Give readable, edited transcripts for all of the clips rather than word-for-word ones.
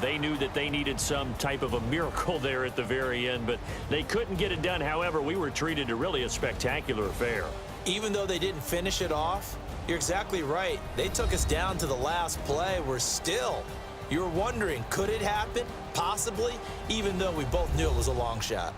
They knew that they needed some type of a miracle there at the very end, but they couldn't get it done. However, we were treated to really a spectacular affair. Even though they didn't finish it off, you're exactly right. They took us down to the last play. You were wondering, could it happen? Possibly, even though we both knew it was a long shot.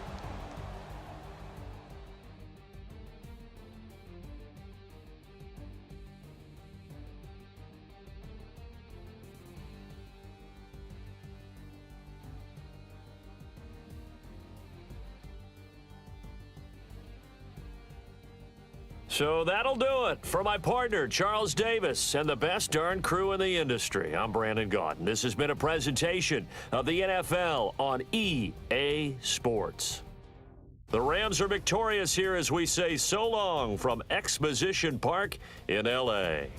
So that'll do it for my partner, Charles Davis, and the best darn crew in the industry. I'm Brandon Gaudin. This has been a presentation of the NFL on EA Sports. The Rams are victorious here as we say so long from Exposition Park in L.A.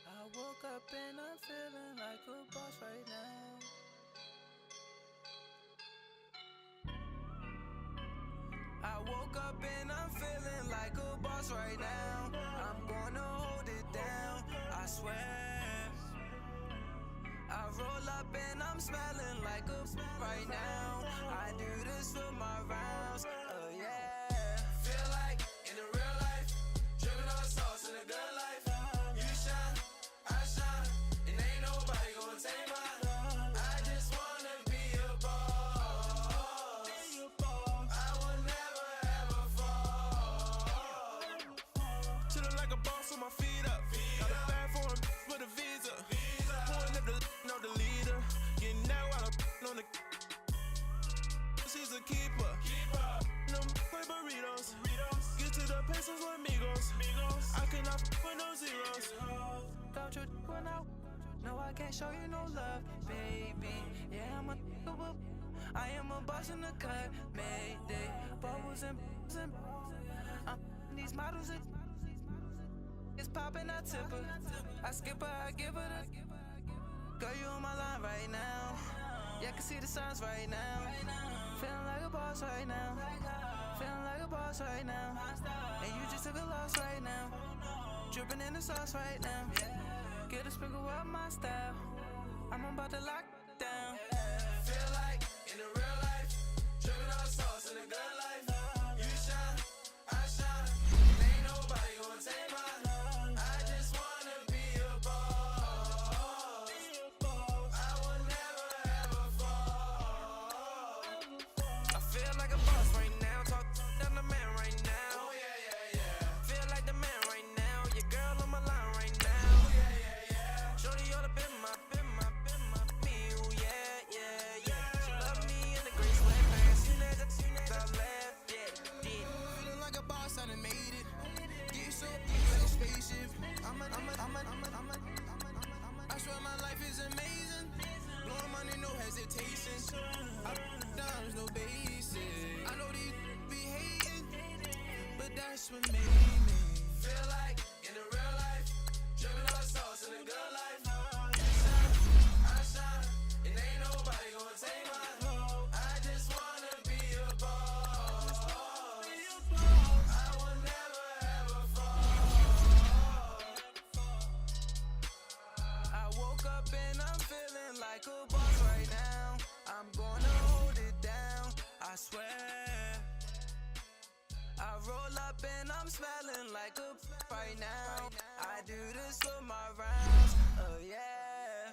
I woke up and I'm feeling like a boss right now. I woke up and I'm feeling like a boss right now. I'm gonna hold it down, I swear. I roll up and I'm smelling like a right now. I do this for my rounds, oh yeah. Feel like in the real life, dripping on sauce in a good life. You shine, I shine, and ain't nobody gonna take mine. I just wanna be a boss. I will never ever fall. Chillin' like a boss with my feet up. Got a bag for him with a visa. Pulling up the leader. Getting that while I'm on the. She's a keeper. No play burritos. Get to the pesos with amigos. I cannot with no zeros. Don't you run out? No, I can't show you no love, baby. Yeah, I am a boss in the cut. Mayday. Bubbles and these models are. It's poppin', I tip her. I skip her, I give her the. Girl, you on my line right now. Yeah, I can see the signs right now. Feeling like a boss right now. Feeling like a boss right now. And you just took a loss right now. Dripping in the sauce right now. Get a sprinkle up my style. I'm about to lock down. Feel like in the real life, dripping on sauce in a good life. You shine, I shine. Ain't nobody gonna take mine. I just wanna be a boss. I will never ever fall. I feel like a boss right now. Talk down the man right now. Oh yeah. Feel like the man right now. Your girl on my line right now. Oh yeah. Shorty ought to be my me. Oh yeah. She love me in the gray sweatpants. Soon as I left, yeah. Feeling like a boss, I done made it. Get so like a spaceship. I swear my life is amazing. Blowing money, no hesitation. Dimes, no basic. I know these be hating, but that's what made me. Feel like in the real life, dripping on sauce in a good life. You shine, I shine, and ain't nobody gonna take mine. I just wanna be a boss. I will never ever fall. I woke up and I'm feeling like a boss right now. I'm gonna hold it down, I swear. I roll up and I'm smelling like a right now. I do this for my rounds, oh yeah.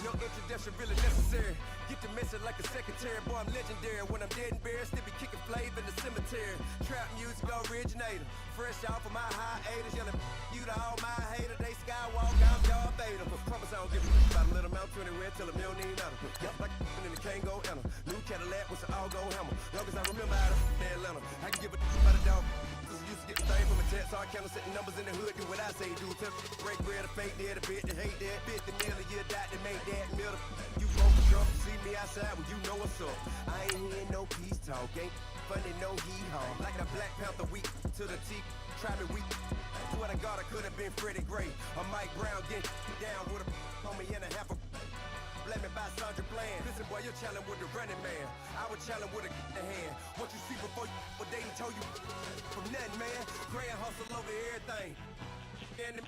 No introduction really necessary. Get the message like a secretary. Boy, I'm legendary. When I'm dead and buried, still be kicking flavor in the cemetery. Trap music originator. Fresh off of my hiatus, yelling you to all my haters. They skywalk, I'm Darth Vader. Promise I don't give a about a little Mount 20 red till a million need another. Yeah, like in the Kango enter. New Cadillac with an all-go hammer. Long as I remember how to Atlanta, I can give a about a dog. Used to get the thing from a text, so I count setting numbers in the hood. Do what I say, do. Tell break bread, a fake dead, a bit to hate that. 50 million, you die to make that middle. You broke the truck, see me outside, well, you know what's up. I ain't hearing no peace talk, ain't funny, no hee-haw. Like the Black Panther week to the T, try me weak. Swear to God, I could have been Freddie Gray. Or Mike Brown getting down with a on me and a half a. Blame me by Sandra Bland. Listen, boy, you're challenging with the running man. I was challenging with a hand. What you see before you, what they told you from nothing, man. Grand hustle over everything. And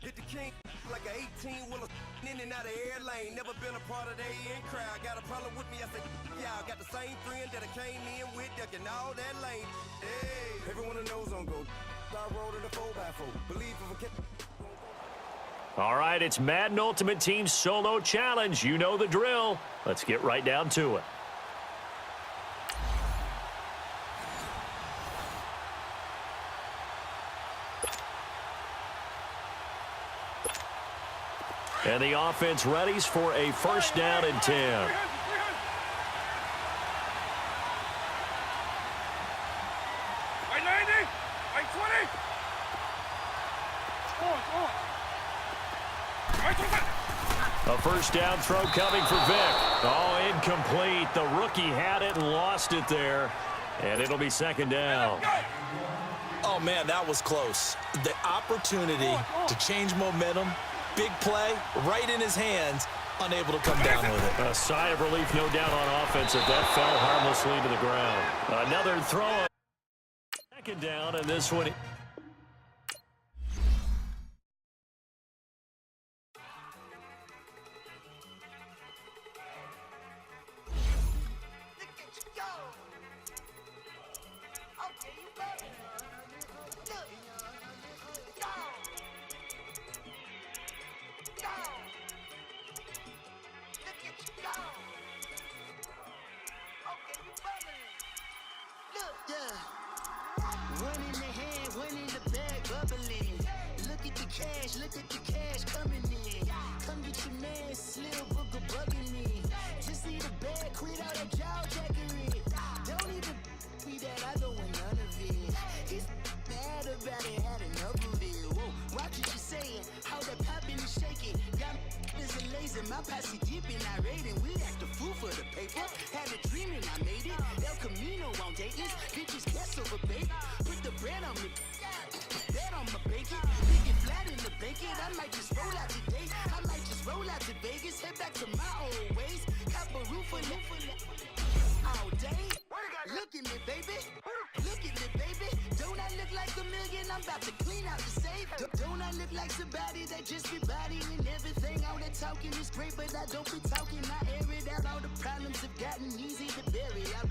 hit the king like an 18-wheeler in and out of air lane. Never been a part of the in crowd. Got a problem with me? I said, y'all got the same friend that I came in with, ducking all that lane. Hey, everyone knows on go. I rode in a 4x4. Believe if I kept. All right, it's Madden Ultimate Team Solo Challenge. You know the drill. Let's get right down to it. And the offense readies for a first down and 10. A first down throw coming for Vic. Oh, incomplete. The rookie had it and lost it there. And it'll be second down. Oh, man, that was close. The opportunity to change momentum, big play, right in his hands, unable to come down with it. A sigh of relief, no doubt, on offense if that fell harmlessly to the ground. Another throw. Second down, and this one. One in the hand, one in the bag, bubbling. Look at the cash coming in. Come get your man, Slim Booker bugging me. Just see the bag, quit all that jaw jackery. Don't even be that, I don't want none of it. He's mad about it, had enough of it. Whoa, watch what you saying, how that poppin' and shaking. Got is a laser, my posse deep and I raiding. We act a fool for the paper. Had a dream and I made it. El Camino on Dayton's, bitches guess over bait. Put the bread on me, bet on my bacon. Big and flat in the bacon. I might just roll out today. I might just roll out to Vegas. Head back to my old ways. Cop a roof all day. Look at me, baby. Look at me, baby. Don't I look like a million? I'm about to clean out the safe. Don't I look like somebody that just be bodying everything? All that talking is great, but I don't be talking. I air it out. All the problems have gotten easy to bury. I'd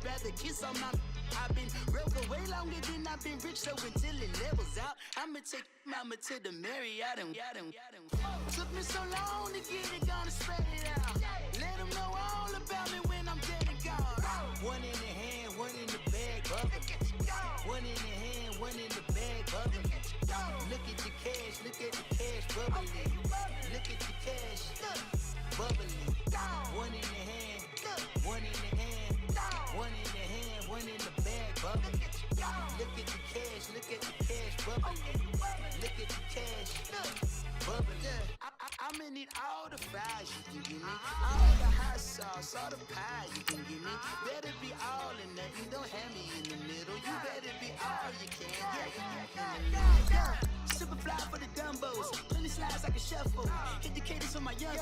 rather kiss on my. I've been broke way longer than I've been rich, so until it levels out, I'ma take mama to the Marriott and took me so long to get it, gonna spread it out. Let them know all about me when I'm dead and gone. One in the hand, one in the bag, bubbling. One in the hand, one in the bag, bubbling. Look at the cash, bubbling. Look at the cash, bubbling. One in the hand, one in the hand, one in the hand, one in the bag, bubbling. Look at the cash, bubbling. Look at the cash, bubbling. I'ma need all the fries you can give me, all the hot sauce, all the pie you can give me. Better be all or nothing, don't have me in the middle. You better be all you can. Yeah. Super fly for the dumbos, plenty slides like a shuffle. Hit the cadence for my young.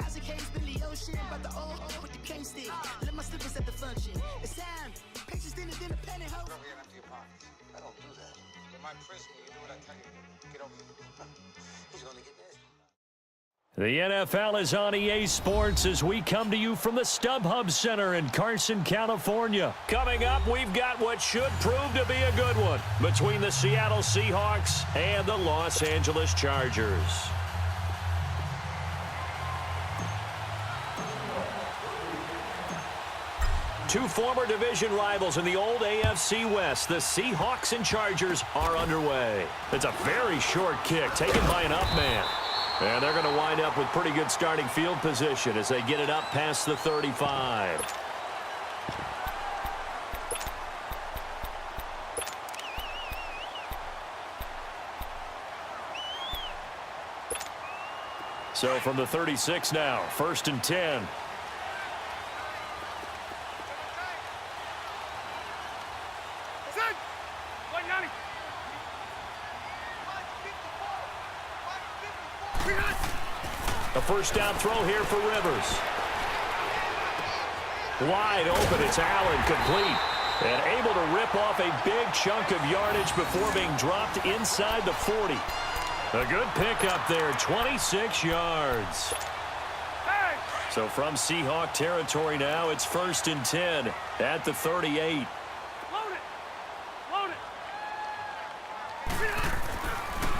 Isaac Hayes, Billy Ocean, about the old with the cane stick. Let my slippers at the function. It's time. Pictures dinner, penny hoe. Over here, empty your pockets. I don't do that. In my prison, you do what I tell you to. Get over here. He's gonna get this. The NFL is on EA Sports as we come to you from the StubHub Center in Carson, California. Coming up, we've got what should prove to be a good one between the Seattle Seahawks and the Los Angeles Chargers. Two former division rivals in the old AFC West, the Seahawks and Chargers, are underway. It's a very short kick taken by an up man. And they're going to wind up with pretty good starting field position as they get it up past the 35. So from the 36 now, 1st and 10. A first down throw here for Rivers. Wide open, it's Allen, complete. And able to rip off a big chunk of yardage before being dropped inside the 40. A good pickup there, 26 yards. So from Seahawk territory now, it's 1st and 10 at the 38.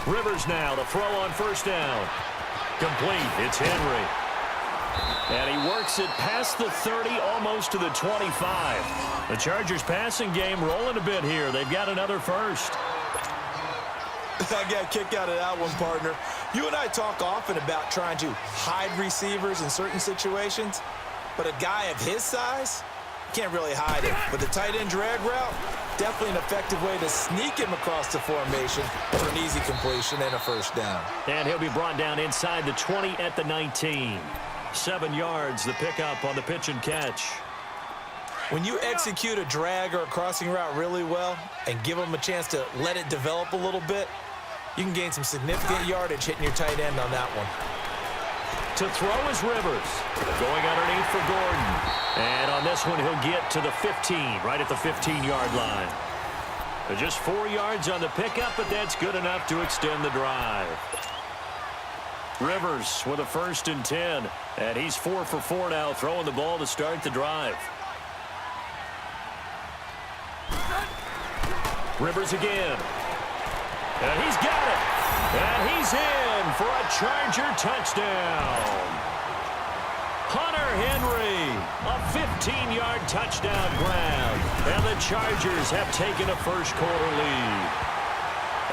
Rivers now, the throw on first down. Complete, it's Henry. And he works it past the 30, almost to the 25. The Chargers passing game rolling a bit here. They've got another first. I got a kick out of that one, partner. You and I talk often about trying to hide receivers in certain situations, but a guy of his size can't really hide him. But the tight end drag route, definitely an effective way to sneak him across the formation for an easy completion and a first down. And he'll be brought down inside the 20 at the 19. 7 yards, the pickup on the pitch and catch. When you execute a drag or a crossing route really well and give them a chance to let it develop a little bit, you can gain some significant yardage hitting your tight end on that one. To throw is Rivers. Going underneath for Gordon. And on this one, he'll get to the 15, right at the 15-yard line. Just 4 yards on the pickup, but that's good enough to extend the drive. Rivers with a 1st and 10. And he's 4 for 4 now, throwing the ball to start the drive. Rivers again. And he's got it. And he's in for a Charger touchdown. Hunter Henry, a 15-yard touchdown grab. And the Chargers have taken a first-quarter lead.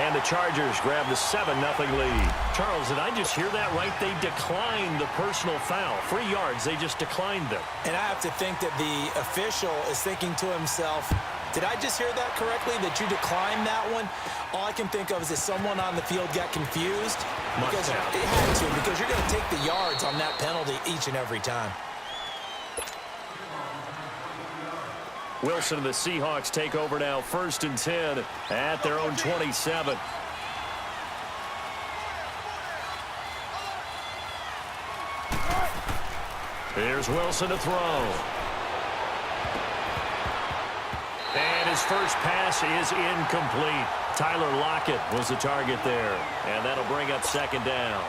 And the Chargers grab the 7-0 lead. Charles, did I just hear that right? They declined the personal foul. 3 yards, they just declined them. And I have to think that the official is thinking to himself, did I just hear that correctly, that you declined that one? All I can think of is that someone on the field got confused. Because it had to, because you're going to take the yards on that penalty each and every time. Wilson and the Seahawks take over now, 1st and 10 at their own 27. Here's Wilson to throw. And his first pass is incomplete. Tyler Lockett was the target there. And that'll bring up 2nd down.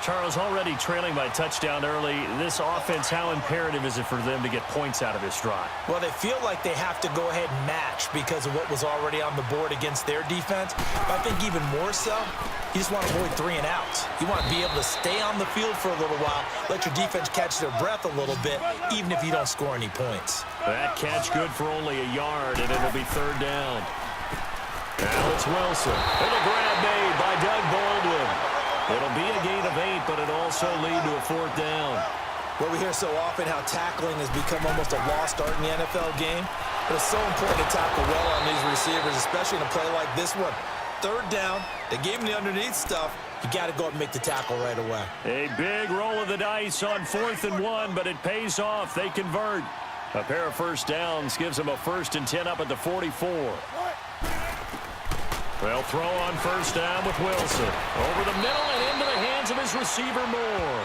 Charles, already trailing by touchdown early. This offense, how imperative is it for them to get points out of this drive? Well, they feel like they have to go ahead and match because of what was already on the board against their defense. But I think even more so, you just want to avoid 3 and outs. You want to be able to stay on the field for a little while, let your defense catch their breath a little bit, even if you don't score any points. That catch good for only a yard, and it'll be 3rd down. Now it's Wilson. And a grab made by Doug Baldwin. It'll be a gain of 8, but it'll also lead to a 4th down. Well, we hear so often how tackling has become almost a lost art in the NFL game. But it's so important to tackle well on these receivers, especially in a play like this one. 3rd down, they gave him the underneath stuff. You got to go up and make the tackle right away. A big roll of the dice on 4th and 1, but it pays off. They convert. A pair of first downs gives them a 1st and 10 up at the 44. They'll throw on 1st down with Wilson. Over the middle and into the hands of his receiver, Moore.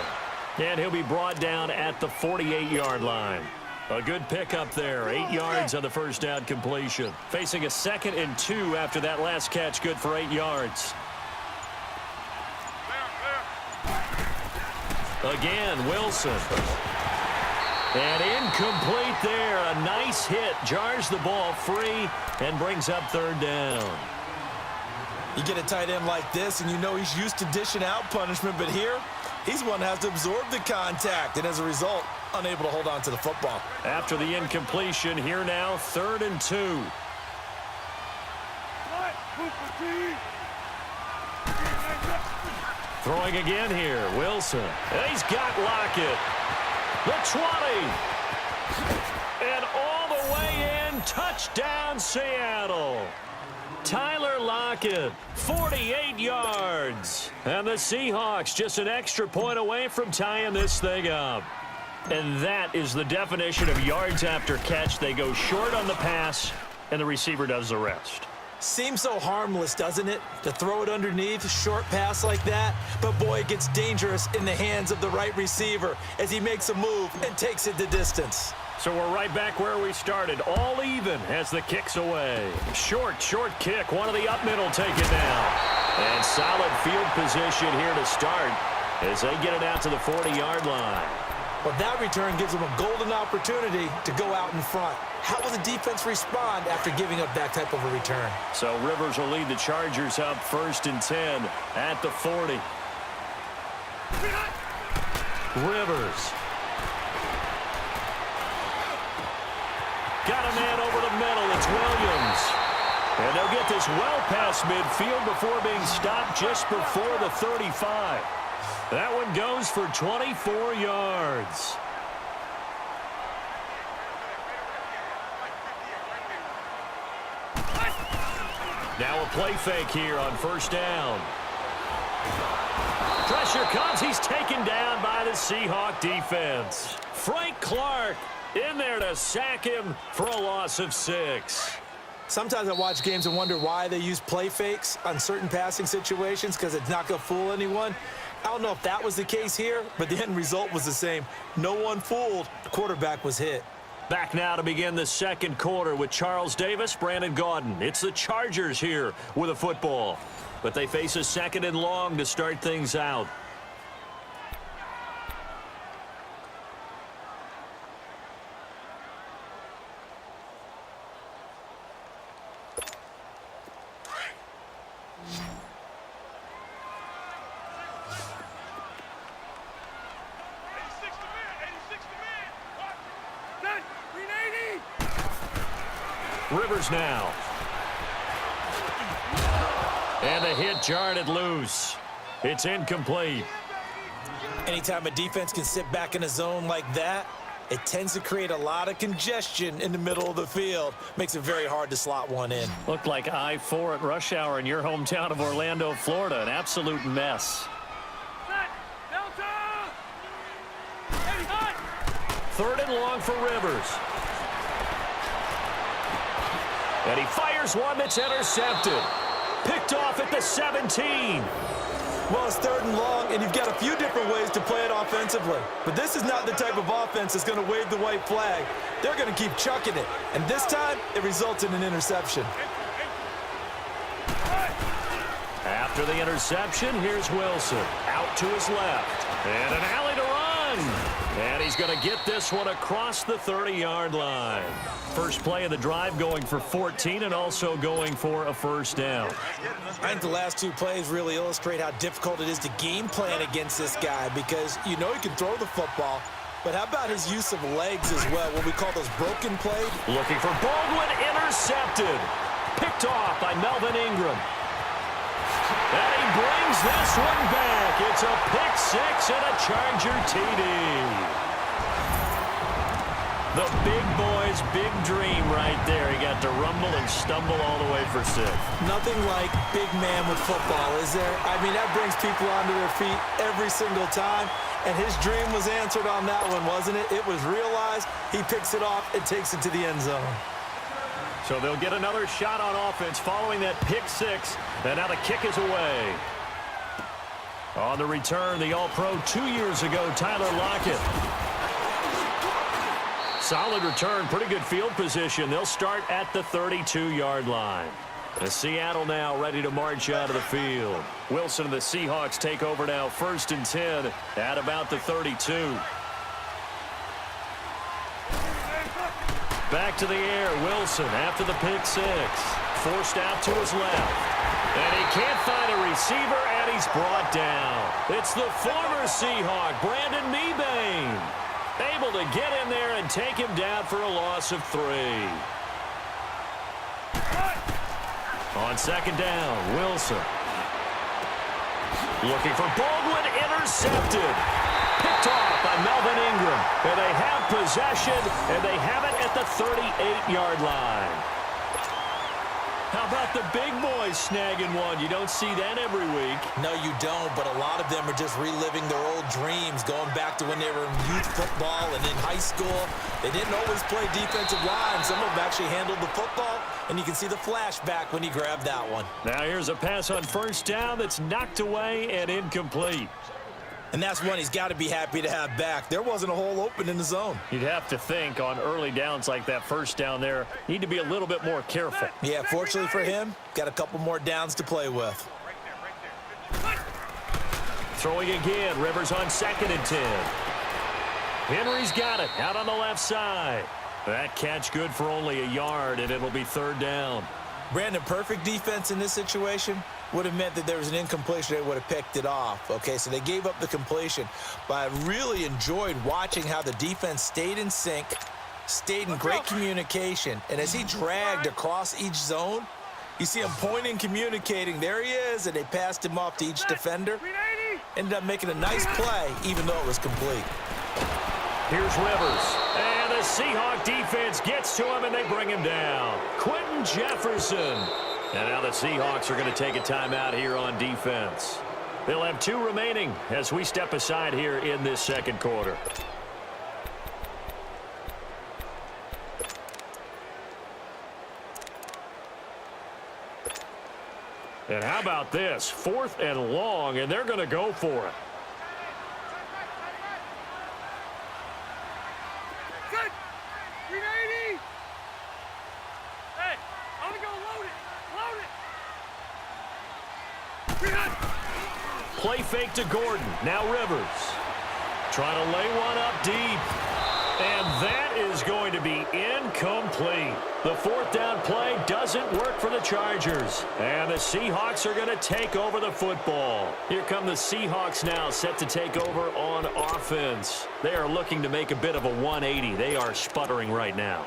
And he'll be brought down at the 48-yard line. A good pickup there. 8 yards on the 1st down completion. Facing a 2nd and 2 after that last catch, good for 8 yards. Again, Wilson. And incomplete there. A nice hit. Jars the ball free and brings up 3rd down. You get a tight end like this, and you know he's used to dishing out punishment, but here, he's one that has to absorb the contact, and as a result, unable to hold on to the football. After the incompletion, here now, 3rd and 2. Throwing again here, Wilson. And he's got Lockett. The 20. And all the way in, touchdown Seattle. Tyler Lockett, 48 yards. And the Seahawks just an extra point away from tying this thing up. And that is the definition of yards after catch. They go short on the pass, and the receiver does the rest. Seems so harmless, doesn't it, to throw it underneath, a short pass like that? But, boy, it gets dangerous in the hands of the right receiver as he makes a move and takes it the distance. So we're right back where we started, all even as the kick's away. Short kick, one of the up middle take it down. And solid field position here to start as they get it out to the 40-yard line. Well, that return gives them a golden opportunity to go out in front. How will the defense respond after giving up that type of a return? So Rivers will lead the Chargers up 1st and 10 at the 40. Rivers. Got a man over the middle. It's Williams. And they'll get this well past midfield before being stopped just before the 35. That one goes for 24 yards. Now a play fake here on 1st down. Pressure comes. He's taken down by the Seahawk defense. Frank Clark in there to sack him for a loss of 6. Sometimes I watch games and wonder why they use play fakes on certain passing situations because it's not going to fool anyone. I don't know if that was the case here, but the end result was the same. No one fooled. The quarterback was hit. Back now to begin the 2nd quarter with Charles Davis, Brandon Gaudin. It's the Chargers here with a football, but they face a 2nd and long to start things out. Rivers now. And the hit jarred it loose. It's incomplete. Anytime a defense can sit back in a zone like that, it tends to create a lot of congestion in the middle of the field. Makes it very hard to slot one in. Looked like I-4 at rush hour in your hometown of Orlando, Florida. An absolute mess. 3rd and long for Rivers. And he fires one that's intercepted. Picked off at the 17. Well, it's 3rd and long, and you've got a few different ways to play it offensively. But this is not the type of offense that's going to wave the white flag. They're going to keep chucking it. And this time, it results in an interception. After the interception, here's Wilson. Out to his left. And an alley to run. And he's going to get this one across the 30-yard line. First play of the drive going for 14 and also going for a 1st down. I think the last 2 plays really illustrate how difficult it is to game plan against this guy because you know he can throw the football, but how about his use of legs as well, what we call those broken plays? Looking for Baldwin, intercepted. Picked off by Melvin Ingram. And he brings this one back. It's a pick 6 and a Charger TD. The big boy's big dream right there. He got to rumble and stumble all the way for 6. Nothing like big man with football, is there? I mean, that brings people onto their feet every single time. And his dream was answered on that one, wasn't it? It was realized. He picks it off and takes it to the end zone. So they'll get another shot on offense following that pick 6. And now the kick is away. On the return, the All-Pro 2 years ago, Tyler Lockett. Solid return, pretty good field position. They'll start at the 32-yard line. And Seattle now ready to march out of the field. Wilson and the Seahawks take over now, 1st and 10 at about the 32. Back to the air, Wilson after the pick 6. Forced out to his left. And he can't find a receiver, and he's brought down. It's the former Seahawk, Brandon Mebane. Able to get in there and take him down for a loss of 3. On second down, Wilson. Looking for Baldwin, intercepted. Picked off by Melvin Ingram. And they have possession, and they have it at the 38-yard line. How about the big boys snagging one? You don't see that every week. No, you don't, but a lot of them are just reliving their old dreams, going back to when they were in youth football and in high school. They didn't always play defensive line. Some of them actually handled the football, and you can see the flashback when he grabbed that one. Now here's a pass on first down that's knocked away and incomplete. And that's one he's got to be happy to have back. There wasn't a hole open in the zone. You'd have to think on early downs like that first down there, need to be a little bit more careful. Yeah, fortunately for him, got a couple more downs to play with. Throwing again, Rivers on 2nd and 10. Henry's got it out on the left side. That catch good for only a yard, and it'll be 3rd down. Brandon, perfect defense in this situation would have meant that there was an incompletion. They would have picked it off. Okay, so they gave up the completion. But I really enjoyed watching how the defense stayed in sync, stayed in great communication. And as he dragged across each zone, you see him pointing, communicating. There he is, and they passed him off to each defender. Ended up making a nice play, even though it was complete. Here's Rivers. And the Seahawk defense gets to him, and they bring him down. Quentin Jefferson. And now the Seahawks are going to take a timeout here on defense. They'll have 2 remaining as we step aside here in this second quarter. And how about this? 4th and long, and they're going to go for it. Good. 390. Hey, I'm going to go load it. Play fake to Gordon. Now Rivers. Trying to lay one up deep. And that is going to be incomplete. The 4th down play doesn't work for the Chargers. And the Seahawks are going to take over the football. Here come the Seahawks now, set to take over on offense. They are looking to make a bit of a 180. They are sputtering right now.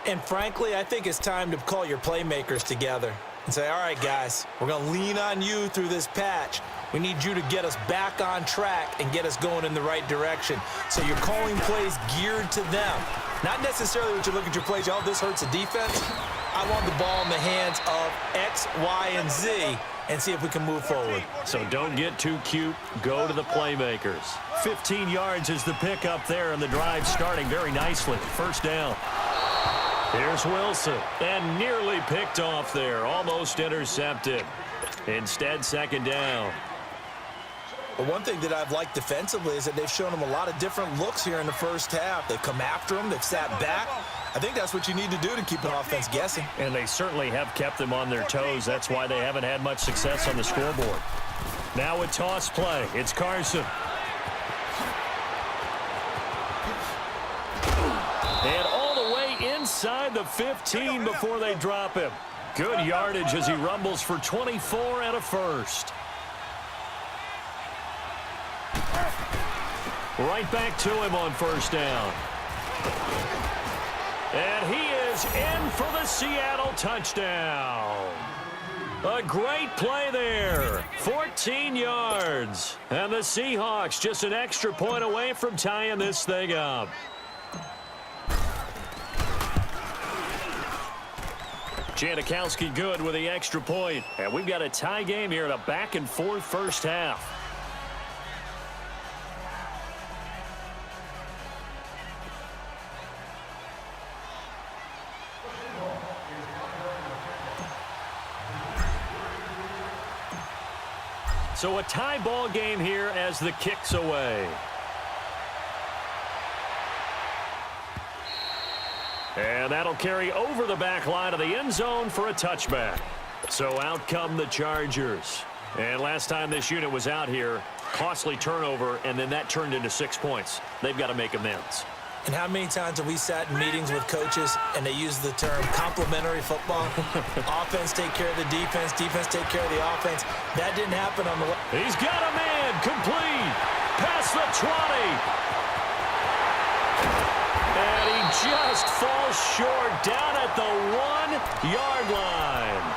And frankly, I think it's time to call your playmakers together and say, all right, guys, we're going to lean on you through this patch. We need you to get us back on track and get us going in the right direction. So you're calling plays geared to them. Not necessarily when you look at your plays, oh, this hurts the defense. I want the ball in the hands of X, Y, and Z and see if we can move forward. So don't get too cute. Go to the playmakers. 15 yards is the pickup there, and the drive starting very nicely. 1st down. Here's Wilson, and nearly picked off there, almost intercepted. Instead, 2nd down. But one thing that I've liked defensively is that they've shown him a lot of different looks here in the first half. They've come after him, they've sat back. I think that's what you need to do to keep an offense guessing. And they certainly have kept them on their toes. That's why they haven't had much success on the scoreboard. Now a toss play. It's Carson. And all the way inside the 15 before they drop him. Good yardage as he rumbles for 24 and a 1st. Right back to him on 1st down. And he is in for the Seattle touchdown. A great play there. 14 yards. And the Seahawks just an extra point away from tying this thing up. Janikowski good with the extra point. And we've got a tie game here in a back-and-forth first half. So a tie ball game here as the kick's away. And that'll carry over the back line of the end zone for a touchback. So out come the Chargers. And last time this unit was out here, costly turnover, and then that turned into 6 points. They've got to make amends. And how many times have we sat in meetings with coaches and they use the term complementary football? Offense take care of the defense, defense take care of the offense. That didn't happen on the way. He's got a man complete. Past the 20. just falls short down at the 1-yard line.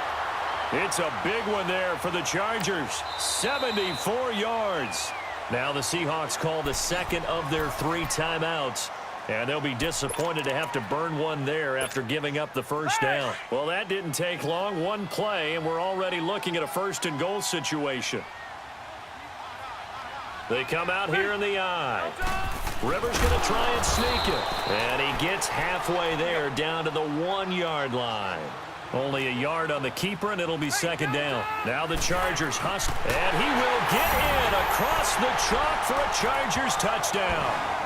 It's a big one there for the Chargers. 74 yards. Now the Seahawks call the second of their 3 timeouts. And they'll be disappointed to have to burn one there after giving up the first down. Well, that didn't take long. One play, and we're already looking at a first-and-goal situation. They come out here in the eye. Rivers going to try and sneak it. And he gets halfway there down to the 1-yard line. Only a yard on the keeper, and it'll be second down. Now the Chargers hustle. And he will get in across the chalk for a Chargers touchdown.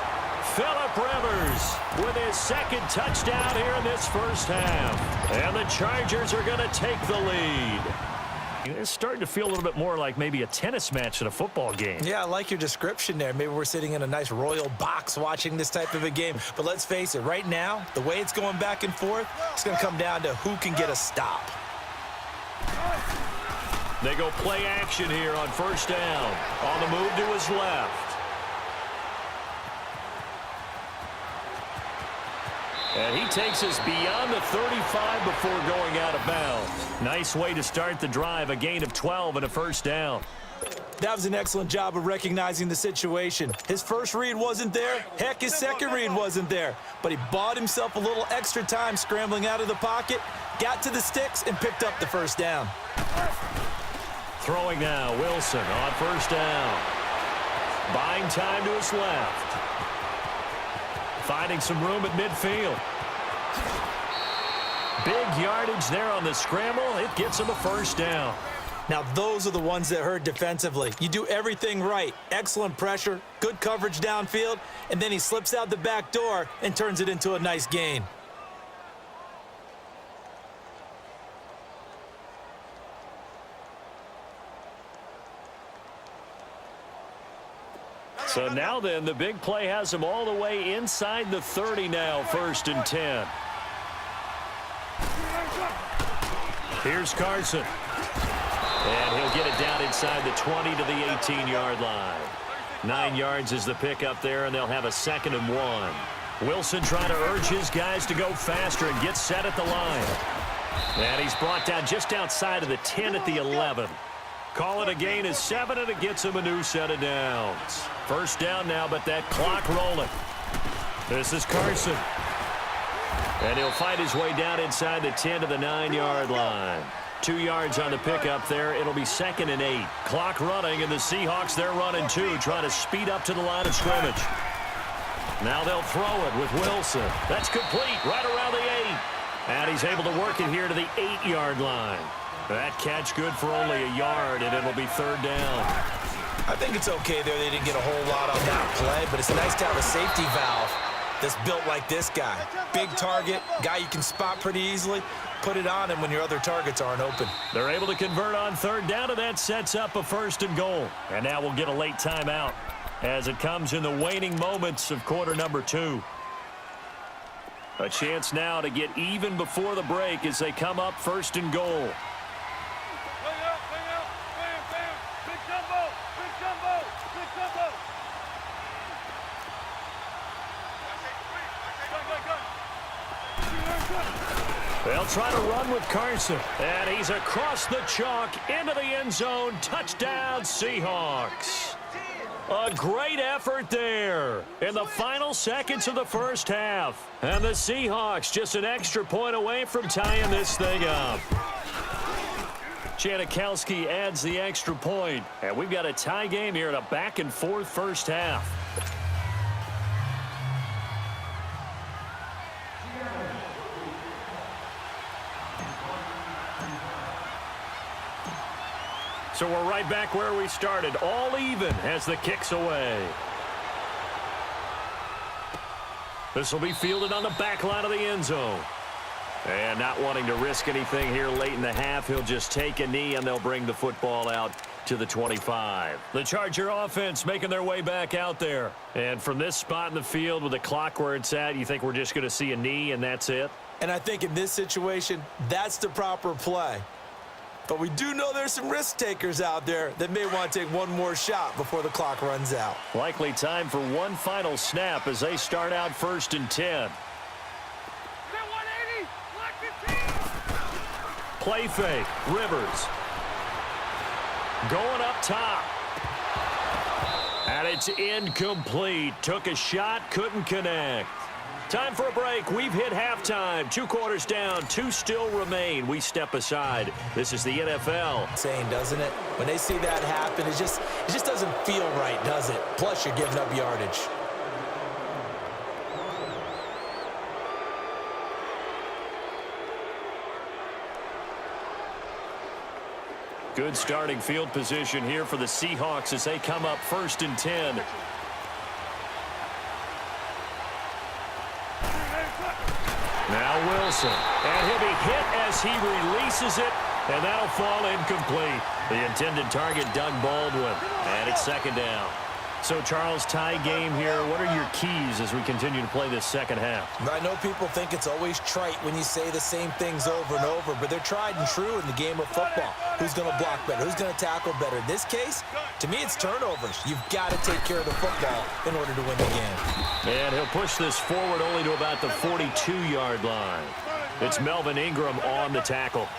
Phillip Rivers with his second touchdown here in this first half. And the Chargers are going to take the lead. It's starting to feel a little bit more like maybe a tennis match in a football game. Yeah, I like your description there. Maybe we're sitting in a nice royal box watching this type of a game. But let's face it, right now, the way it's going back and forth, it's going to come down to who can get a stop. They go play action here on first down. On the move to his left. And he takes us beyond the 35 before going out of bounds. Nice way to start the drive, a gain of 12 and a first down. That was an excellent job of recognizing the situation. His first read wasn't there. Heck, his second read wasn't there. But he bought himself a little extra time scrambling out of the pocket, got to the sticks, and picked up the first down. Throwing now, Wilson on first down. Buying time to his left. Finding some room at midfield. Big yardage there on the scramble. It gets him a first down. Now, those are the ones that hurt defensively. You do everything right. Excellent pressure, good coverage downfield, and then he slips out the back door and turns it into a nice gain. So now then, the big play has him all the way inside the 30 now, 1st and 10. Here's Carson. And he'll get it down inside the 20 to the 18-yard line. 9 yards is the pickup there, and they'll have a 2nd and 1. Wilson trying to urge his guys to go faster and get set at the line. And he's brought down just outside of the 10 at the 11. Call it a gain of 7, and it gets him a new set of downs. First down now, but that clock rolling. This is Carson. And he'll fight his way down inside the 10 to the 9-yard line. 2 yards on the pickup there. It'll be 2nd and 8. Clock running, and the Seahawks, they're running too, trying to speed up to the line of scrimmage. Now they'll throw it with Wilson. That's complete right around the 8. And he's able to work it here to the 8-yard line. That catch good for only a yard, and it'll be 3rd down. I think it's okay there. They didn't get a whole lot on that play, but it's nice to have a safety valve that's built like this guy. Big target, guy you can spot pretty easily. Put it on him when your other targets aren't open. They're able to convert on 3rd down, and that sets up a 1st and goal. And now we'll get a late timeout as it comes in the waning moments of quarter number 2. A chance now to get even before the break as they come up 1st and goal. They'll try to run with Carson. And he's across the chalk into the end zone. Touchdown, Seahawks. A great effort there in the final seconds of the first half. And the Seahawks just an extra point away from tying this thing up. Janikowski adds the extra point. And we've got a tie game here in a back-and-forth first half. So we're right back where we started, all even as the kick's away. This will be fielded on the back line of the end zone. And not wanting to risk anything here late in the half, he'll just take a knee, and they'll bring the football out to the 25. The Charger offense making their way back out there. And from this spot in the field with the clock where it's at, you think we're just going to see a knee and that's it? And I think in this situation, that's the proper play. But we do know there's some risk takers out there that may want to take one more shot before the clock runs out. Likely time for one final snap as they start out 1st and 10. play fake. Rivers. Going up top. And it's incomplete. Took a shot, couldn't connect. Time for a break. We've hit halftime. 2 quarters down, 2 still remain. We step aside. This is the NFL. Insane, doesn't it? When they see that happen, it just doesn't feel right, does it? Plus, you're giving up yardage. Good starting field position here for the Seahawks as they come up 1st and 10. Now Wilson, and he'll be hit as he releases it, and that'll fall incomplete. The intended target, Doug Baldwin, and it's 2nd down. So, Charles, tie game here. What are your keys as we continue to play this second half? I know people think it's always trite when you say the same things over and over, but they're tried and true in the game of football. Who's going to block better? Who's going to tackle better? In this case, to me, it's turnovers. You've got to take care of the football in order to win the game. And he'll push this forward only to about the 42-yard line. It's Melvin Ingram on the tackle.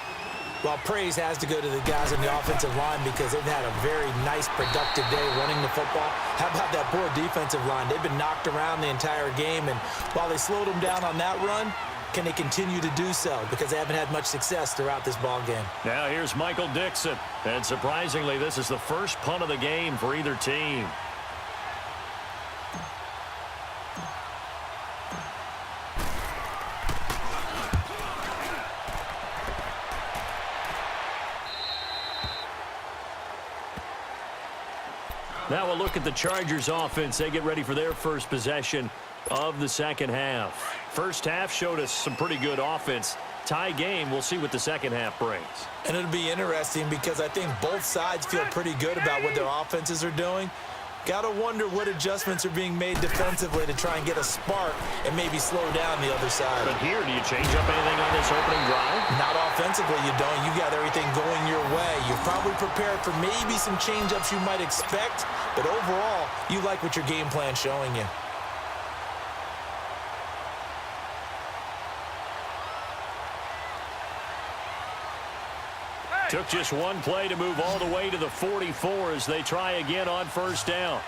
Well, praise has to go to the guys on the offensive line because they've had a very nice, productive day running the football. How about that poor defensive line? They've been knocked around the entire game, and while they slowed them down on that run, can they continue to do so? Because they haven't had much success throughout this ball game. Now here's Michael Dixon, and surprisingly, this is the first punt of the game for either team. Now we'll look at the Chargers offense. They get ready for their first possession of the second half. First half showed us some pretty good offense. Tie game, we'll see what the second half brings. And it'll be interesting because I think both sides feel pretty good about what their offenses are doing. Got to wonder what adjustments are being made defensively to try and get a spark and maybe slow down the other side. But here, do you change up anything on this opening drive? Not offensively, you don't. You got everything going your way. You're probably prepared for maybe some change-ups you might expect, but overall, you like what your game plan's showing you. Took just one play to move all the way to the 44 as they try again on first down.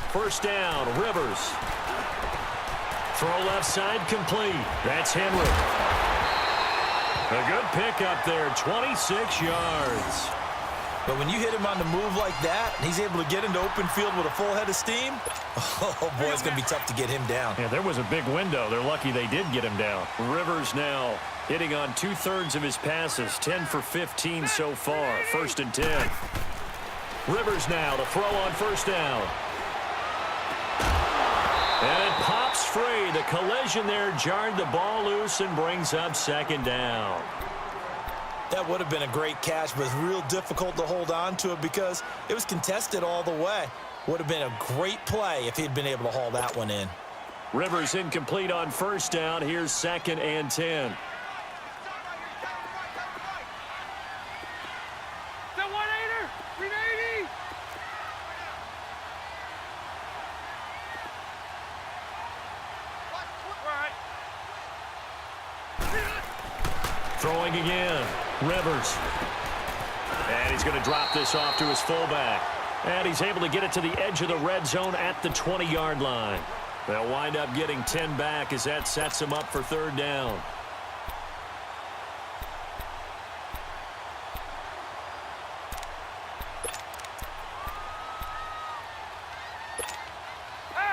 First down, Rivers. Throw left side complete. That's Henry. A good pickup there, 26 yards. But when you hit him on the move like that, and he's able to get into open field with a full head of steam, oh, boy, it's going to be tough to get him down. Yeah, there was a big window. They're lucky they did get him down. Rivers now hitting on 2/3 of his passes, 10 for 15 so far, 1st and 10. Rivers now to throw on first down. And it pops free. The collision there jarred the ball loose and brings up 2nd down. That would have been a great catch, but it's real difficult to hold on to it because it was contested all the way. Would have been a great play if he'd been able to haul that one in. Rivers incomplete on first down. Here's 2nd and 10. Throwing again. Rivers. And he's going to drop this off to his fullback. And he's able to get it to the edge of the red zone at the 20-yard line. They'll wind up getting 10 back as that sets him up for 3rd down.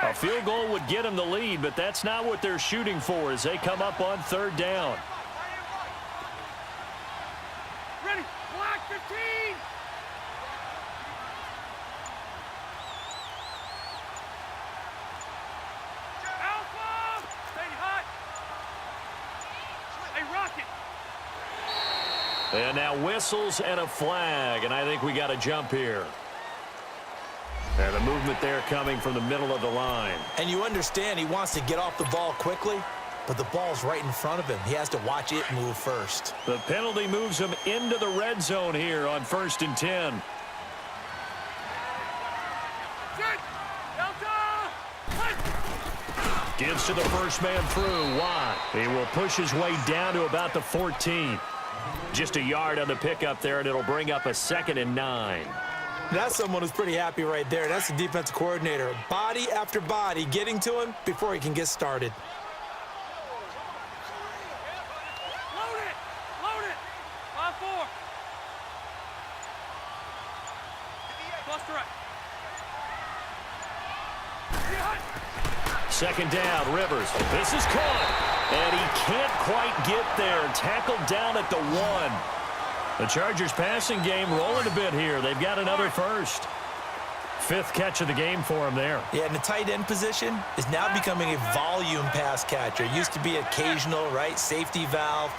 A field goal would get him the lead, but that's not what they're shooting for as they come up on 3rd down. And now whistles and a flag, and I think we got a jump here. And the movement there coming from the middle of the line. And you understand he wants to get off the ball quickly, but the ball's right in front of him. He has to watch it move first. The penalty moves him into the red zone here on 1st and 10. Gives gets to the first man through. Watt. He will push his way down to about the 14. Just a yard on the pickup there, and it'll bring up a 2nd and 9. That's someone who's pretty happy right there. That's the defensive coordinator. Body after body getting to him before he can get started. Load it! Load it! 5-4. Buster up. 2nd down, Rivers. This is caught, and he can't quite get there. Tackled down at the 1. The Chargers passing game rolling a bit here. They've got another first. 5th catch of the game for him there. Yeah, and the tight end position is now becoming a volume pass catcher. It used to be occasional, right? Safety valve.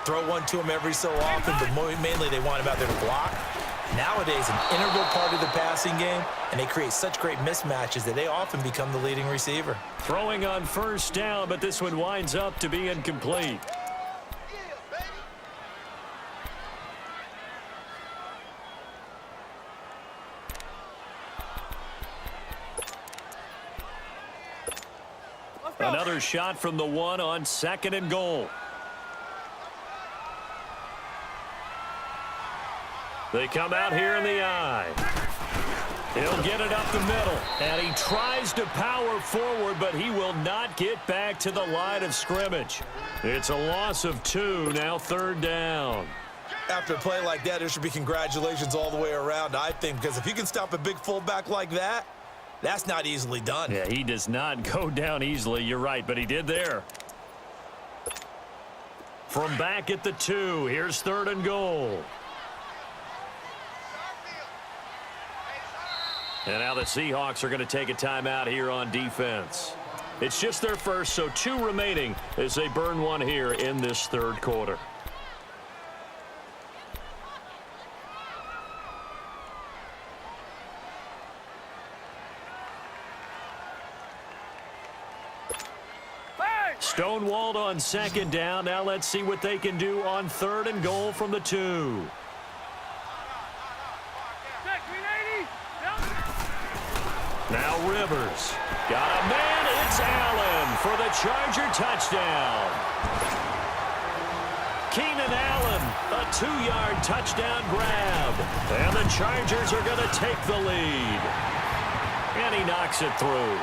Throw one to him every so often, but mainly they want him out there to block. Nowadays, an integral part of the passing game, and they create such great mismatches that they often become the leading receiver. Throwing on 1st down, but this one winds up to be incomplete. Another shot from the 1 on 2nd and goal. They come out here in the eye. He'll get it up the middle, and he tries to power forward, but he will not get back to the line of scrimmage. It's a loss of 2, now 3rd down. After a play like that, there should be congratulations all the way around, I think, because if you can stop a big fullback like that, that's not easily done. Yeah, he does not go down easily. You're right, but he did there. From back at the 2, here's 3rd and goal. And now the Seahawks are going to take a timeout here on defense. It's just their first, so 2 remaining as they burn one here in this 3rd quarter. Stonewalled on 2nd down. Now let's see what they can do on 3rd and goal from the 2. Now Rivers. Got a man. It's Allen for the Charger touchdown. Keenan Allen, a 2-yard touchdown grab. And the Chargers are going to take the lead. And he knocks it through.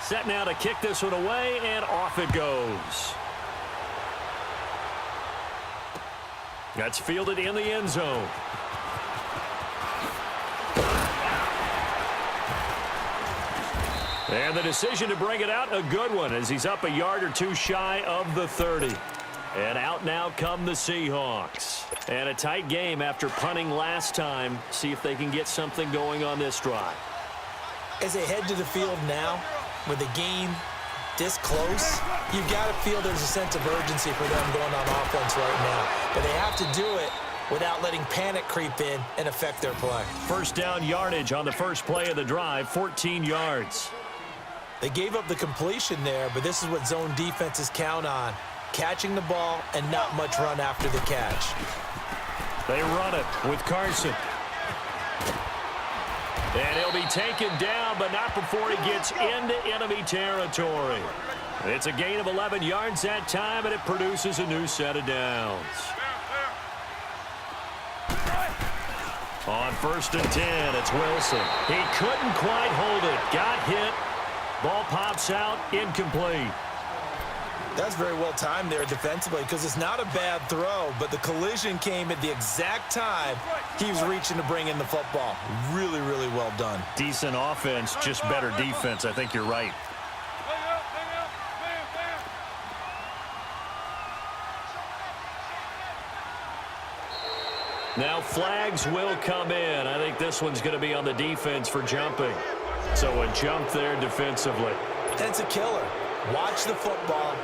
Set now to kick this one away, and off it goes. That's fielded in the end zone. And the decision to bring it out, a good one, as he's up a yard or 2 shy of the 30. And out now come the Seahawks. And a tight game after punting last time. See if they can get something going on this drive. As they head to the field now, with the game this close, you've got to feel there's a sense of urgency for them going on offense right now. But they have to do it without letting panic creep in and affect their play. 1st down yardage on the first play of the drive, 14 yards. They gave up the completion there, but this is what zone defenses count on. Catching the ball and not much run after the catch. They run it with Carson. And he'll be taken down, but not before he gets into enemy territory. It's a gain of 11 yards that time, and it produces a new set of downs. On 1st and 10, it's Wilson. He couldn't quite hold it. Got hit. Ball pops out, incomplete. That's very well timed there defensively, because it's not a bad throw, but the collision came at the exact time he was reaching to bring in the football. Really, really well done. Decent offense, just better defense. I think you're right. Now flags will come in. I think this one's going to be on the defense for jumping. So a jump there defensively. That's a killer. Watch the football.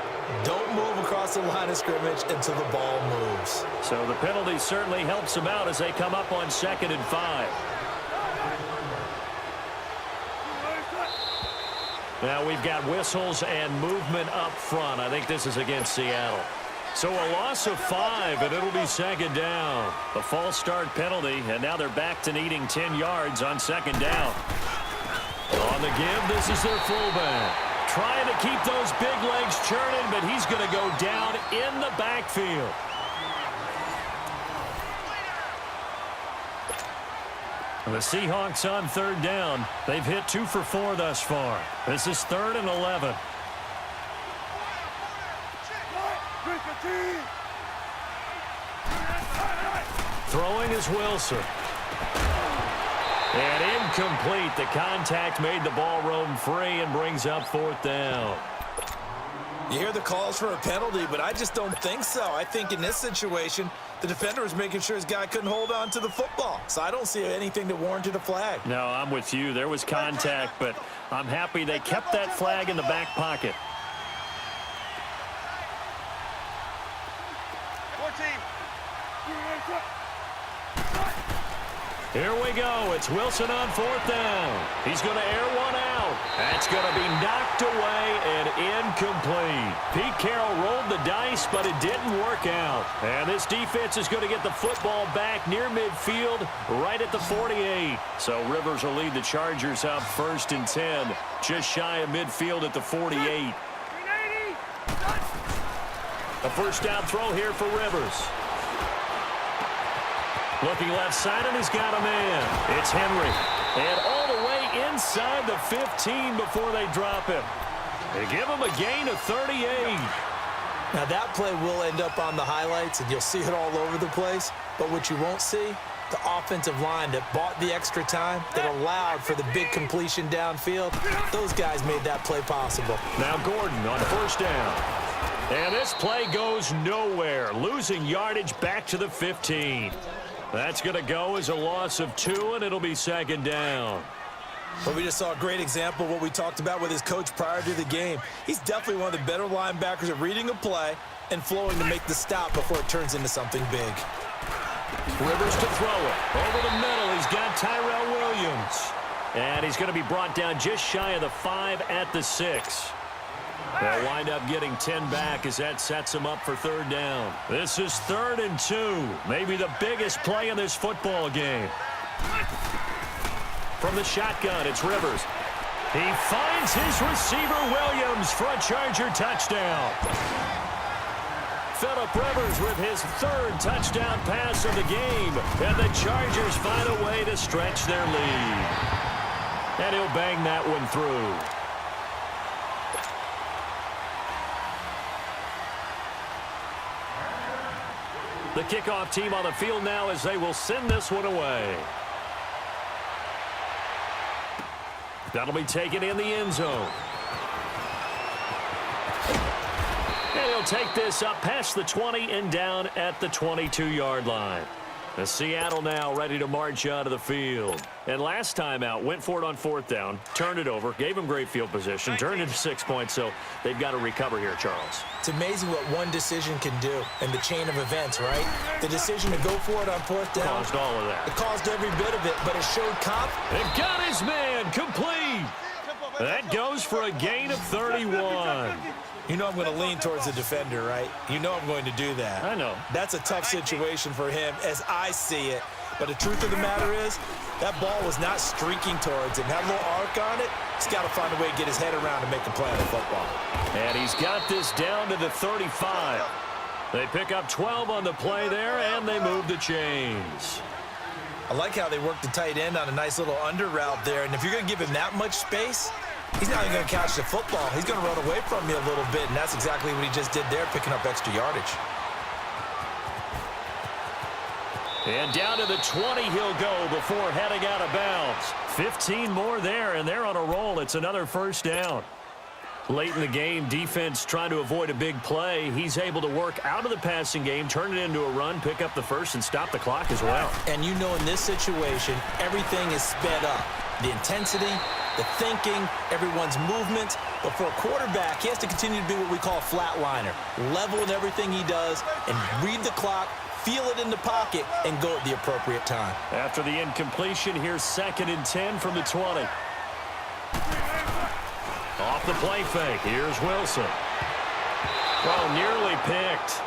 Don't move across the line of scrimmage until the ball moves. So the penalty certainly helps them out as they come up on 2nd and 5. Now we've got whistles and movement up front. I think this is against Seattle. So a loss of 5, and it'll be second down. The false start penalty, and now they're back to needing 10 yards on second down. On the give, this is their fullback. Trying to keep those big legs churning, but he's going to go down in the backfield. The Seahawks on third down. They've hit 2 for 4 thus far. This is 3rd and 11. Throwing is Wilson. And incomplete. The contact made the ball roam free and brings up 4th down. You hear the calls for a penalty, but I just don't think so. I think in this situation, the defender was making sure his guy couldn't hold on to the football. So I don't see anything that warranted a flag. No, I'm with you. There was contact, but I'm happy they kept that flag in the back pocket. 14. Here we go. It's Wilson on 4th down. He's going to air one out. That's going to be knocked away and incomplete. Pete Carroll rolled the dice, but it didn't work out. And this defense is going to get the football back near midfield, right at the 48. So Rivers will lead the Chargers up 1st and 10, just shy of midfield at the 48. A first down throw here for Rivers. Looking left side, and he's got a man. It's Henry. And all the way inside the 15 before they drop him. They give him a gain of 38. Now that play will end up on the highlights, and you'll see it all over the place. But what you won't see, the offensive line that bought the extra time, that allowed for the big completion downfield, those guys made that play possible. Now Gordon on first down. And this play goes nowhere, losing yardage back to the 15. That's going to go as a loss of 2, and it'll be second down. But we just saw a great example of what we talked about with his coach prior to the game. He's definitely one of the better linebackers at reading a play and flowing to make the stop before it turns into something big. Rivers to throw it. Over the middle, he's got Tyrell Williams. And he's going to be brought down just shy of the 5 at the 6. They'll wind up getting 10 back as that sets them up for third down. This is 3rd and 2. Maybe the biggest play in this football game. From the shotgun, it's Rivers. He finds his receiver, Williams, for a Charger touchdown. Phillip Rivers with his 3rd touchdown pass of the game. And the Chargers find a way to stretch their lead. And he'll bang that one through. The kickoff team on the field now as they will send this one away. That'll be taken in the end zone. And he'll take this up past the 20 and down at the 22-yard line. The Seattle now ready to march out of the field. And last time out, went for it on 4th down, turned it over, gave him great field position, turned it to 6 points, so they've got to recover here, Charles. It's amazing what one decision can do in the chain of events, right? The decision to go for it on 4th down. Caused all of that. It caused every bit of it, but it showed They've got his man complete. That goes for a gain of 31. You know I'm going to lean towards the defender, right? You know I'm going to do that. I know. That's a tough situation for him as I see it. But the truth of the matter is, that ball was not streaking towards him. Had a little arc on it. He's got to find a way to get his head around and make a play on the football. And he's got this down to the 35. They pick up 12 on the play there, and they move the chains. I like how they work the tight end on a nice little under route there. And if you're going to give him that much space, he's not even going to catch the football. He's going to run away from you a little bit, and that's exactly what he just did there, picking up extra yardage. And down to the 20 he'll go before heading out of bounds. 15 more there, and they're on a roll. It's another first down. Late in the game, defense trying to avoid a big play. He's able to work out of the passing game, turn it into a run, pick up the first, and stop the clock as well. And you know in this situation, everything is sped up. The intensity, the thinking, everyone's movement. But for a quarterback, he has to continue to be what we call a flatliner. Level in everything he does and read the clock, feel it in the pocket, and go at the appropriate time. After the incompletion, here's 2nd and 10 from the 20. Off the play fake, here's Wilson. Well, nearly picked.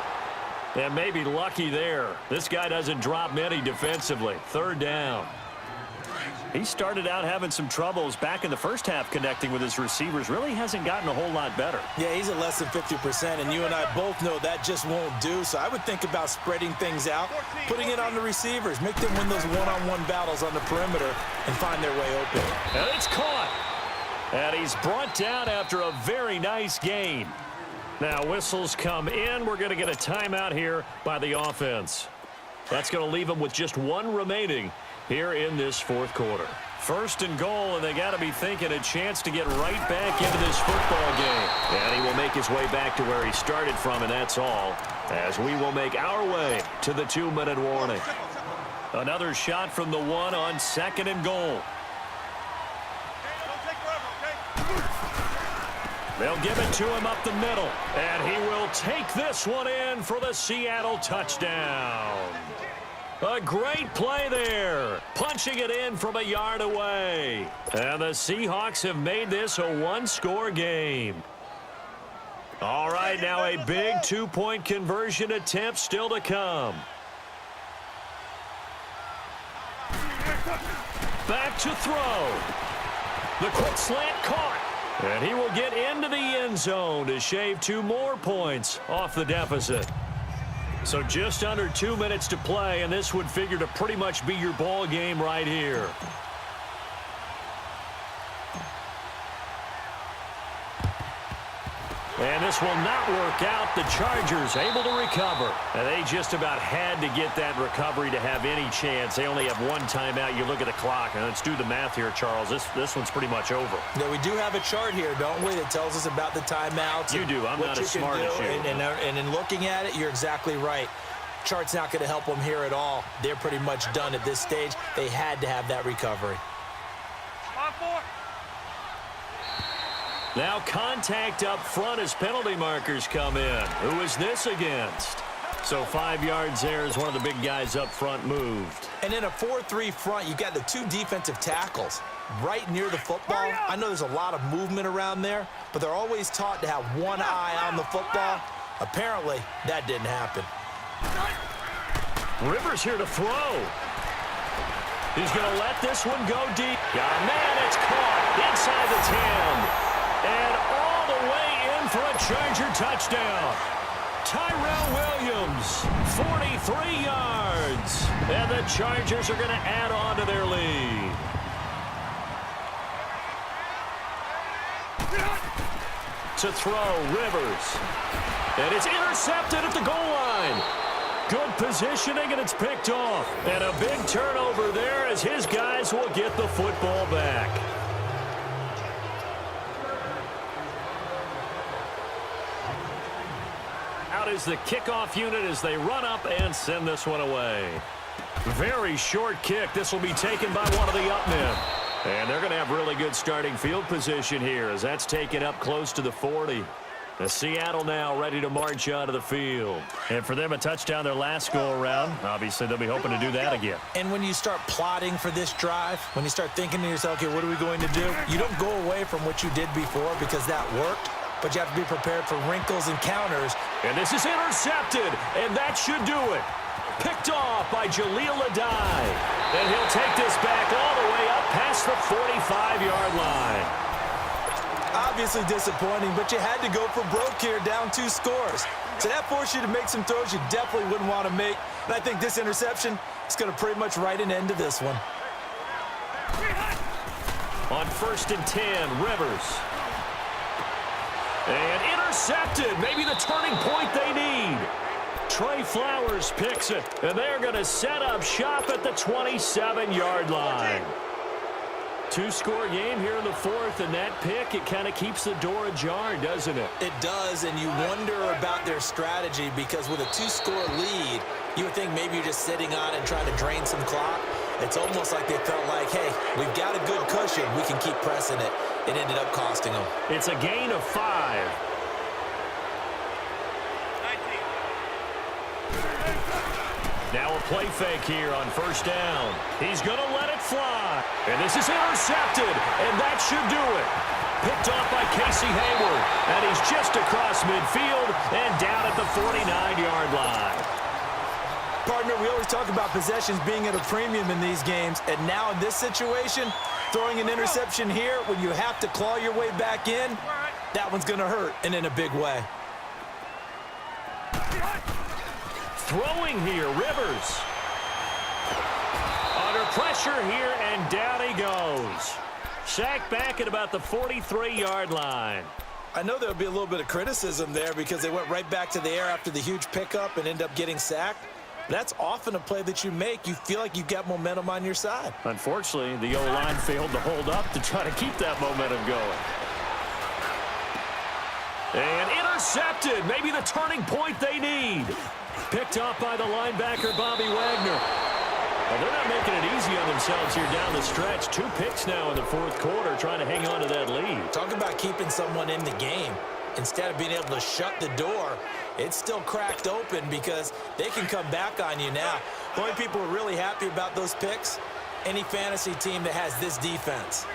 And maybe lucky there. This guy doesn't drop many defensively. Third down. He started out having some troubles back in the first half connecting with his receivers. Really hasn't gotten a whole lot better. Yeah, he's at less than 50%, and you and I both know that just won't do. So I would think about spreading things out, putting it on the receivers, make them win those one-on-one battles on the perimeter and find their way open. And it's caught. And he's brought down after a very nice gain. Now whistles come in. We're going to get a timeout here by the offense. That's going to leave them with just one remaining here in this fourth quarter. First and goal, and they got to be thinking a chance to get right back into this football game. And he will make his way back to where he started from, and that's all, as we will make our way to the 2-minute warning. Another shot from the one on second and goal. They'll give it to him up the middle, and he will take this one in for the Seattle touchdown. A great play there, punching it in from a yard away. And the Seahawks have made this a one-score game. All right, now a big two-point conversion attempt still to come. Back to throw. The quick slant caught. And he will get into the end zone to shave 2 more points off the deficit. So just under 2 minutes to play, and this would figure to pretty much be your ball game right here. And this will not work out. The Chargers able to recover. And they just about had to get that recovery to have any chance. They only have one timeout. You look at the clock, and let's do the math here, Charles. This one's pretty much over. Yeah, we do have a chart here, don't we, that tells us about the timeouts. You do. I'm not as smart as you. And in looking at it, you're exactly right. Chart's not going to help them here at all. They're pretty much done at this stage. They had to have that recovery. Now contact up front as penalty markers come in. Who is this against? So 5 yards there as one of the big guys up front moved. And in a 4-3 front, you've got the 2 defensive tackles right near the football. I know there's a lot of movement around there, but they're always taught to have one eye on the football. Apparently, that didn't happen. Rivers here to throw. He's going to let this one go deep. Got a man, it's caught inside the 10. And all the way in for a Charger touchdown. Tyrell Williams, 43 yards. And the Chargers are going to add on to their lead. To throw, Rivers. And it's intercepted at the goal line. Good positioning, and it's picked off. And a big turnover there as his guys will get the football back. Out is the kickoff unit as they run up and send this one away. Very short kick. This will be taken by one of the up men. And they're going to have really good starting field position here as that's taken up close to the 40. The Seattle now ready to march out of the field. And for them, a touchdown their last go-around. Obviously, they'll be hoping to do that again. And when you start plotting for this drive, when you start thinking to yourself, okay, what are we going to do? You don't go away from what you did before because that worked. But you have to be prepared for wrinkles and counters. And this is intercepted, and that should do it. Picked off by Jaleel Adai. And he'll take this back all the way up past the 45-yard line. Obviously disappointing, but you had to go for broke here, down 2 scores. So that forced you to make some throws you definitely wouldn't want to make. And I think this interception is going to pretty much write an end to this one. On 1st and 10, Rivers. And intercepted. Maybe the turning point they need. Trey Flowers picks it. And they're going to set up shop at the 27-yard line. 2-score game here in the 4th, and that pick, it kind of keeps the door ajar, doesn't it? It does, and you wonder about their strategy because with a 2-score lead, you would think maybe you're just sitting on and trying to drain some clock. It's almost like they felt like, hey, we've got a good cushion. We can keep pressing it. It ended up costing them. It's a gain of 5. Now a play fake here on 1st down. He's going to let it fly. And this is intercepted, and that should do it. Picked off by Casey Hayward, and he's just across midfield and down at the 49-yard line. Partner, we always talk about possessions being at a premium in these games, and now in this situation, throwing an interception here when you have to claw your way back in, that one's going to hurt, and in a big way. Throwing here, Rivers. Under pressure here, and down he goes. Sacked back at about the 43-yard line. I know there'll be a little bit of criticism there because they went right back to the air after the huge pickup and end up getting sacked. That's often a play that you make. You feel like you've got momentum on your side. Unfortunately, the O-line failed to hold up to try to keep that momentum going. And intercepted. Maybe the turning point they need. Picked off by the linebacker, Bobby Wagner. Well, they're not making it easy on themselves here down the stretch. 2 picks now in the fourth quarter, trying to hang on to that lead. Talk about keeping someone in the game. Instead of being able to shut the door, it's still cracked open because they can come back on you now. The only people who are really happy about those picks, any fantasy team that has this defense.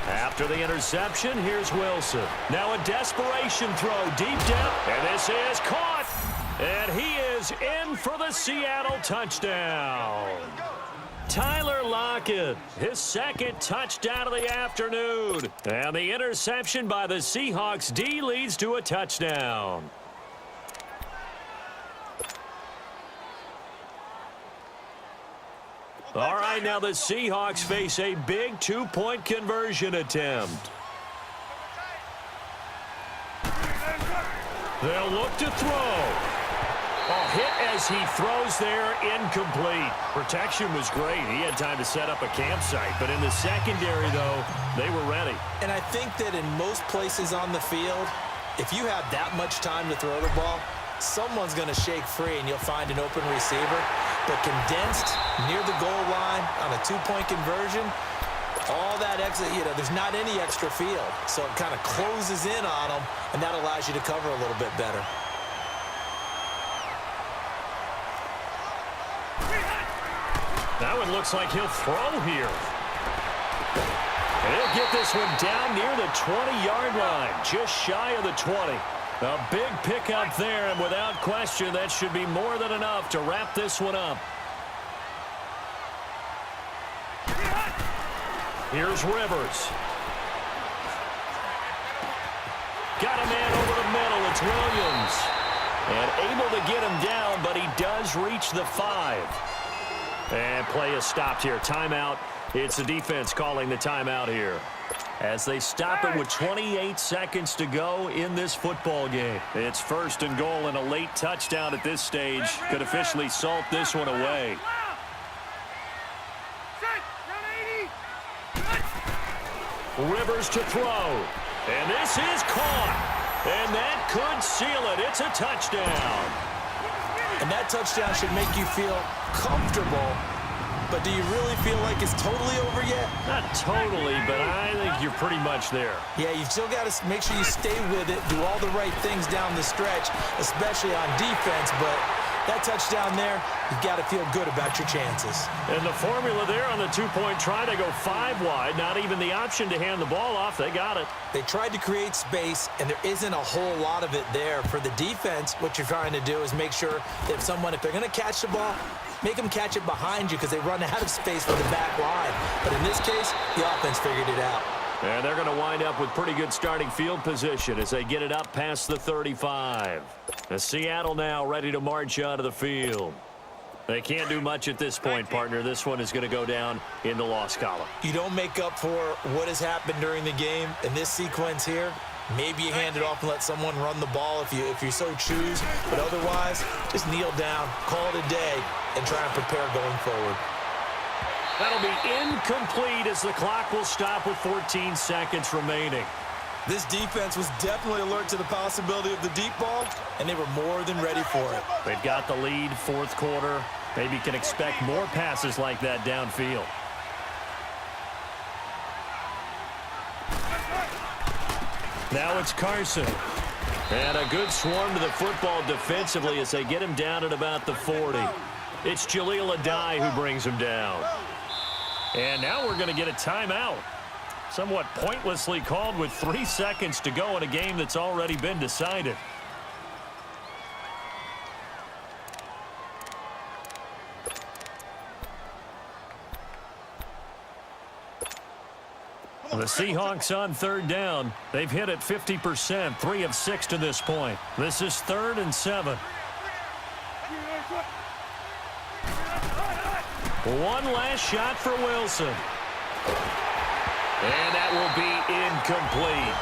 After the interception, here's Wilson. Now a desperation throw deep down, and this is caught. And he is in for the Seattle touchdown. Tyler Lockett, his second touchdown of the afternoon. And the interception by the Seahawks D leads to a touchdown. All right, now the Seahawks face a big 2-point conversion attempt. They'll look to throw. A hit as he throws there, incomplete. Protection was great. He had time to set up a campsite, but in the secondary, though, they were ready. And I think that in most places on the field, if you have that much time to throw the ball, someone's going to shake free and you'll find an open receiver. But condensed near the goal line on a 2-point conversion, all that extra, there's not any extra field. So it kind of closes in on them, and that allows you to cover a little bit better. That one looks like he'll throw here. And he'll get this one down near the 20-yard line, just shy of the 20. A big pickup there, and without question, that should be more than enough to wrap this one up. Here's Rivers. Got a man over the middle. It's Williams. And able to get him down, but he does reach the 5. And play is stopped here. Timeout. It's the defense calling the timeout here, as they stop it with 28 seconds to go in this football game. It's 1st and goal, and a late touchdown at this stage could officially salt this one away. Rivers to throw, and this is caught, and that could seal it. It's a touchdown. And that touchdown should make you feel comfortable. But do you really feel like it's totally over yet? Not totally, but I think you're pretty much there. Yeah, you've still got to make sure you stay with it, do all the right things down the stretch, especially on defense. But that touchdown there, you've got to feel good about your chances. And the formula there on the 2-point try to go 5 wide, not even the option to hand the ball off. They got it. They tried to create space, and there isn't a whole lot of it there. For the defense, what you're trying to do is make sure that if they're going to catch the ball, make them catch it behind you because they run out of space for the back line. But in this case, the offense figured it out. And they're going to wind up with pretty good starting field position as they get it up past the 35. And Seattle now ready to march out of the field. They can't do much at this point, partner. This one is going to go down in the loss column. You don't make up for what has happened during the game in this sequence here. Maybe you hand it off and let someone run the ball if you so choose. But otherwise, just kneel down, call it a day, and try and prepare going forward. That'll be incomplete as the clock will stop with 14 seconds remaining. This defense was definitely alert to the possibility of the deep ball, and they were more than ready for it. They've got the lead, fourth quarter. Maybe can expect more passes like that downfield. Now it's Carson. And a good swarm to the football defensively as they get him down at about the 40. It's Jaleel Adai who brings him down. And now we're going to get a timeout. Somewhat pointlessly called with 3 seconds to go in a game that's already been decided. The Seahawks on third down. They've hit it 50%, 3 of 6 to this point. This is 3rd and 7. One last shot for Wilson. And that will be incomplete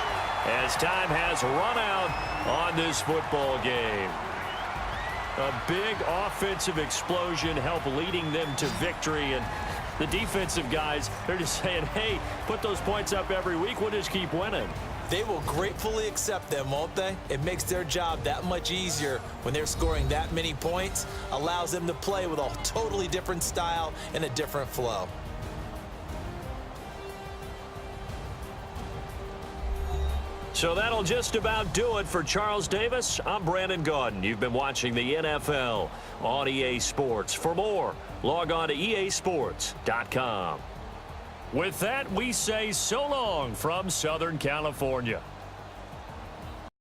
as time has run out on this football game. A big offensive explosion helped leading them to victory, and the defensive guys, they're just saying, hey, put those points up every week, we'll just keep winning. They will gratefully accept them, won't they? It makes their job that much easier when they're scoring that many points, allows them to play with a totally different style and a different flow. So that'll just about do it for Charles Davis. I'm Brandon Gaudin. You've been watching the NFL on EA Sports. For more, log on to easports.com. With that, we say so long from Southern California.